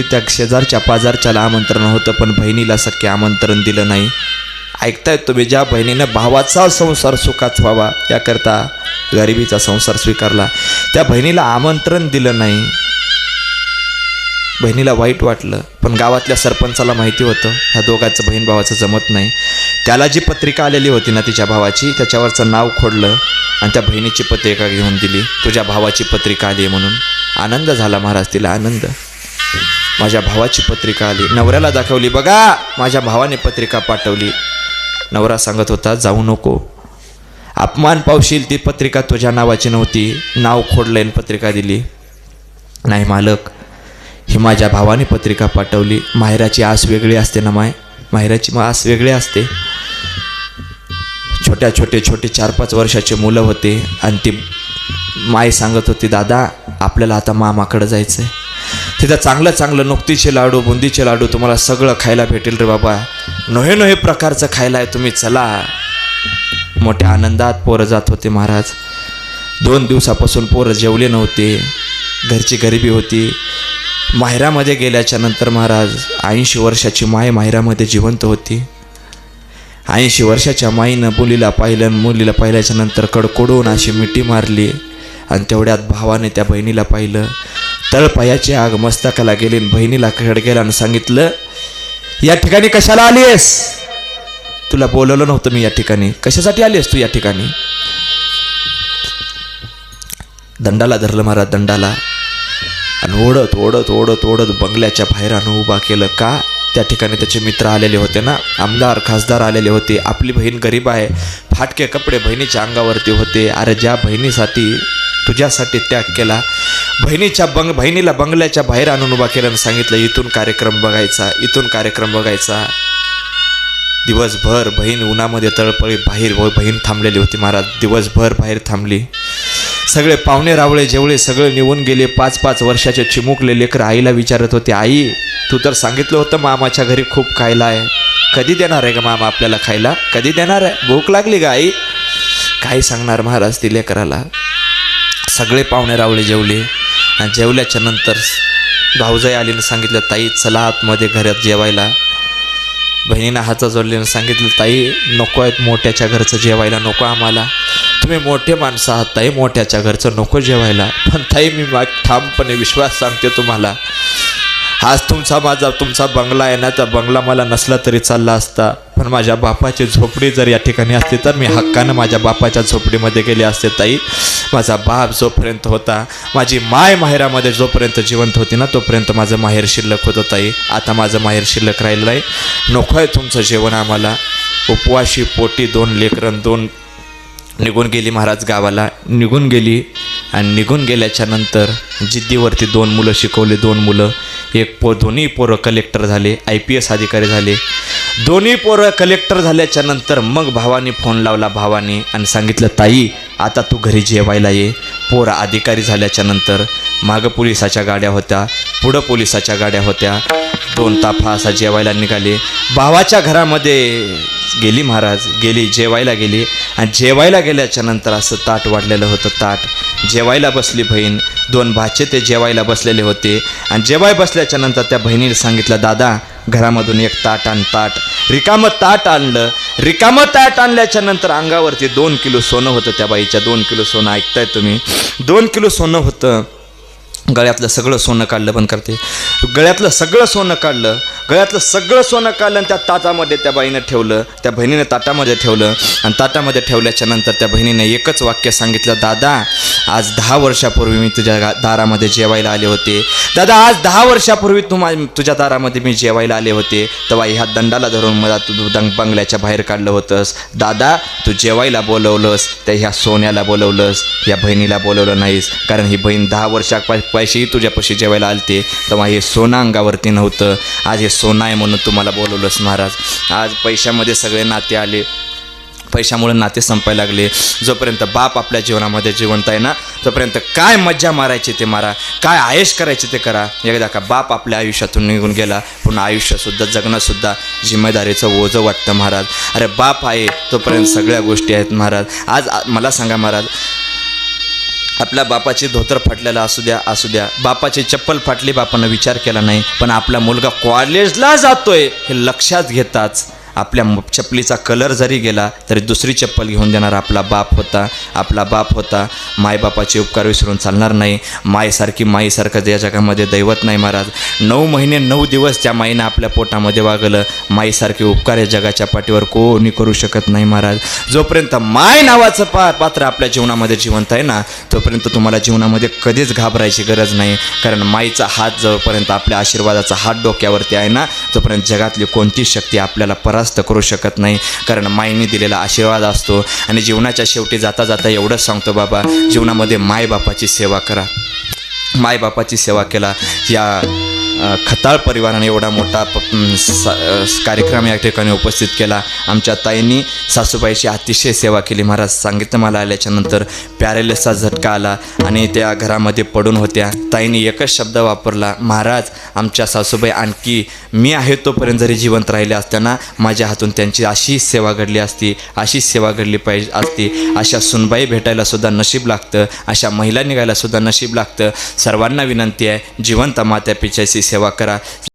त्या शेजारच्या पाजारच्याला आमंत्रण होतं, पण बहिणीला सख्या आमंत्रण दिलं नाही. ऐकतायत तुम्ही? ज्या बहिणीनं भावाचा संसार सुखात व्हावा याकरता गरिबीचा संसार स्वीकारला, त्या बहिणीला आमंत्रण दिलं नाही. बहिणीला वाईट वाटलं, पण गावातल्या सरपंचाला माहिती होतं ह्या दोघांचं बहीण भावाचं जमत नाही. त्याला जी पत्रिका आलेली होती ना तिच्या भावाची, त्याच्यावरचं नाव खोडलं आणि त्या बहिणीची पत्रिका घेऊन दिली. तुझ्या भावाची पत्रिका आली म्हणून. आनंद झाला महाराज, तिला आनंद. माझ्या भावाची पत्रिका आली. नवऱ्याला दाखवली, बघा माझ्या भावाने पत्रिका पाठवली. नवरा सांगत होता, जाऊ नको, अपमान पावशील, ती पत्रिका तुझ्या नावाची नव्हती, नाव खोडलंय आणि पत्रिका दिली. नाही मालक, ही माझ्या भावाने पत्रिका पाठवली. माहेराची आस वेगळी असते ना, माहेराची आस वेगळी असते. छोटे 4-5 वर्षाचे मुलं होते आणि ती माय सांगत होती, दादा आपल्याला आता मामाकडं जायचं आहे, तिथं चांगलं नुकतीचे लाडू, बुंदीचे लाडू, तुम्हाला सगळं खायला भेटेल रे बाबा, नोहे प्रकारचं खायला आहे, तुम्ही चला. मोठ्या आनंदात पोरं जात होते महाराज. 2 दिवसापासून पोरं जेवले नव्हते, घरची गरिबी होती. माहेरामध्ये गेल्याच्या नंतर महाराज 80 वर्षाची माय माहेरामध्ये जिवंत होती. 80 वर्षाच्या माईनं मुलीला पाहिलं, मुलीला पाहिल्याच्या नंतर कडकडून अशी मिठी मारली आणि तेवढ्यात भावाने त्या बहिणीला पाहिलं. तळपायाची आग मस्तकाला गेली. बहिणीला खड गेला आणि सांगितलं, या ठिकाणी कशाला आली आहेस? तुला बोलवलं नव्हतं मी या ठिकाणी, कशासाठी आली आहेस तू या ठिकाणी? दंडाला धरलं महाराज, दंडाला, आणि ओढत बंगल्याच्या बाहेर आणून उभा केलं. का? त्या ठिकाणी त्याचे मित्र आलेले होते ना, आमदार खासदार आलेले होते. आपली बहीण गरीब आहे, फाटके कपडे बहिणीच्या अंगावरती होते. अरे ज्या बहिणीसाठी तुझ्यासाठी त्याग केला, बहिणीला बंगल्याच्या बाहेर आणून उभा केलं आणि सांगितलं, इथून कार्यक्रम बघायचा. दिवसभर बहीण उन्हामध्ये तळपळी बाहेर, बहीण थांबलेली होती महाराज, दिवसभर बाहेर थांबली. सगळे पाहुणे रावळे जेवळे सगळे निघून गेले. 5-5 वर्षाचे चिमुकले लेकर आईला विचारत होते, आई तू तर सांगितलं होतं मामाच्या घरी खूप खायला आहे, कधी देणार आहे का मामा आपल्याला खायला, कधी देणार आहे, भूक लागली का आई? काय सांगणार महाराज ती लेकराला. सगळे पाहुणे रावळे जेवले आणि जेवल्याच्या नंतर भाऊजाई आलीनं सांगितलं, ताई चला आतमध्ये घरात जेवायला. बहिणीनं हात जोडले सांगितलं, ताई नको आहेत, मोठ्याच्या घरचं जेवायला नको आम्हाला, तुम्ही मोठे माणसं आहात ताई, मोठ्याच्या घरचं नको जेवायला. पण ताई मी ठामपणे विश्वास सांगते तुम्हाला, आज तुमचा बंगला आहे ना, त्या बंगला मला नसला तरी चालला असता, पण माझ्या बापाची झोपडी जर या ठिकाणी असती तर मी हक्कानं माझ्या बापाच्या झोपडीमध्ये गेले असते ताई. माझा बाप जोपर्यंत होता, माझी माय माहेरामध्ये जोपर्यंत जिवंत होती ना, तोपर्यंत माझं माहेर शिल्लक होतं ताई. आता माझं माहेर शिल्लक राहिलं नाही, नको आहे तुमचं जेवण आम्हाला. उपवाशी पोटी 2 लेकरं 2 निघून गेली महाराज, गावाला निघून गेली. आणि निघून गेल्याच्या नंतर जिद्दीवरती 2 मुलं शिकवले, 2 मुलं. दोन्ही पोरं कलेक्टर झाले, IPS अधिकारी झाले. दोन्ही पोरं कलेक्टर झाल्याच्या नंतर मग भावानी फोन लावला भावानी आणि सांगितलं, ताई आता तू घरी जेवायला ये. पोरं अधिकारी झाल्याच्या नंतर मागं पोलिसाच्या गाड्या होत्या, पुढं पोलिसाच्या गाड्या होत्या. 2 ताफा असा जेवायला निघाले. भावाच्या घरामध्ये गेली महाराज, जेवायला गेली. आणि जेवायला गेल्याच्या नंतर असं ताट वाढलेलं होतं, ताट जेवायला बसली बहीण. 2 भाचे ते जेवायला बसलेले होते. आणि जेवाय बसल्याच्या नंतर त्या बहिणीने सांगितलं, दादा घरामधून 1 ताट आण. रिकामं ताट आणलं. रिकामं ताट आणल्याच्या नंतर अंगावरती 2 किलो सोनं होतं त्या बाईच्या. 2 किलो सोनं, ऐकताय तुम्ही? 2 किलो सोनं होतं. गळ्यातलं सगळं सोनं काढलं, बंद करते. गळ्यातलं सगळं सोनं काढलं आणि त्या ताटामध्ये त्या बाईनं ठेवलं. त्या बहिणीने ताटामध्ये ठेवलं आणि ताटामध्ये ठेवल्याच्या नंतर त्या बहिणीने एकच वाक्य सांगितलं, दादा आज 10 वर्षापूर्वी मी तुझ्या दारामध्ये जेवायला आले होते. दादा आज 10 वर्षापूर्वी तुझ्या दारामध्ये मी जेवायला आले होते, तेव्हा ह्या दंडाला धरून मला तू बंगल्याच्या बाहेर काढलं होतंस. दादा तू जेवायला बोलवलंस, त्या ह्या सोन्याला बोलवलंस, या बहिणीला बोलवलं नाहीस, कारण ही बहीण 10 वर्षापाशी तुझ्यापाशी जेवायला आलते, तेव्हा हे सोनं अंगावरती नव्हतं. आज हे सोनं आहे म्हणून तुम्हाला बोलवलंस महाराज. आज पैशामध्ये सगळे नाते आले, पैशामुळे नाते संपायला लागले. जोपर्यंत बाप आपल्या जीवनामध्ये जिवंत आहे ना, तोपर्यंत काय मज्जा मारायची ते मारा, काय आयश करायची ते करा. एकदा का बाप आपल्या आयुष्यातून निघून गेला, पुन्हा आयुष्यसुद्धा जगणंसुद्धा जिम्मेदारीचं ओझं वाटतं महाराज. अरे बाप आहे तोपर्यंत सगळ्या गोष्टी आहेत महाराज. आज मला सांगा महाराज, आपल्या बापाची धोतर फाटलेला असू द्या बापाची चप्पल फाटली बापानं विचार केला नाही, पण आपला मुलगा कॉलेजला जातोय हे लक्षात घेताच आपल्या चपलीचा कलर जरी गेला तरी दुसरी चप्पल घेऊन देणार आपला बाप होता. मायबापाचे उपकार विसरून चालणार नाही. माईसारखं या जगामध्ये दैवत नाही महाराज. 9 महिने 9 दिवस त्या माईनं आपल्या पोटामध्ये वागलं. माईसारखे उपकार या जगाच्या पाठीवर कोणी करू शकत नाही महाराज. जोपर्यंत माय नावाचं पात्र आपल्या जीवनामध्ये जिवंत आहे ना, तोपर्यंत तुम्हाला जीवनामध्ये कधीच घाबरायची गरज नाही. कारण माईचा हात जोपर्यंत आपल्या आशीर्वादाचा हात डोक्यावरती आहे ना, तोपर्यंत जगातली कोणतीच शक्ती आपल्याला परास्त करू शकत नाही. कारण माईने दिलेला आशीर्वाद असतो. आणि जीवनाच्या शेवटी जाता जाता एवढंच सांगतो बाबा, जीवनामध्ये मायबापाची सेवा करा. मायबापाची सेवा केला. या खताळ परिवाराने एवढा मोठा कार्यक्रम या ठिकाणी उपस्थित केला. आमच्या ताईंनी सासूबाईची अतिशय सेवा केली महाराज. सांगितलं मला आल्याच्यानंतर पॅरेलिसचा झटका आला आणि त्या घरामध्ये पडून होत्या. ताईंनी एकच शब्द वापरला, महाराज आमच्या सासूबाई आणखी मी आहे तोपर्यंत जरी जिवंत राहिले असताना माझ्या हातून त्यांची अशी सेवा घडली असती, अशी सेवा घडली पाहिजे असती. अशा सुनबाई भेटायला सुद्धा नशीब लागतं, अशा महिला निघायला सुद्धा नशीब लागतं. सर्वांना विनंती आहे, जिवंत मात्या पित्याची सेवा करा.